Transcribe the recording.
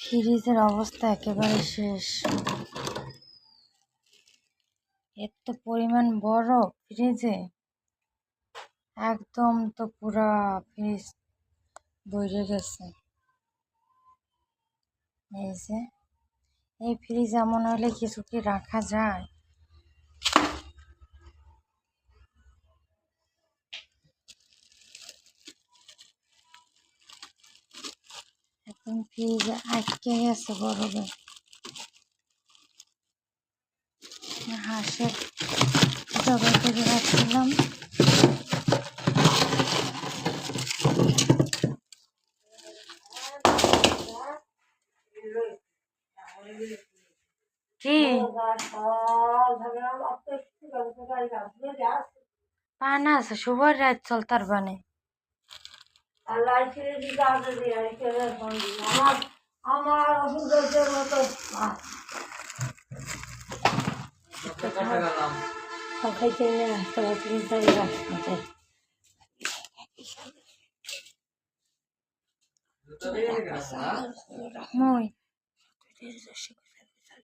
ফ্রিজের অবস্থা একেবারে শেষ। এত পরিমাণ বরফ ফ্রিজে, একদম তো পুরা ফ্রিজ ভরে গেছে। এই যে এই ফ্রিজ এমন হলে কিছু কি রাখা যায়? একদম ফ্রিজ আটকে গেছে বরফে। হাঁসের জবাই করে রাখছিলাম, কি পান আছে শুভর রাত চলতার বানে। আমার অসুবিধার মতো খাইতে মই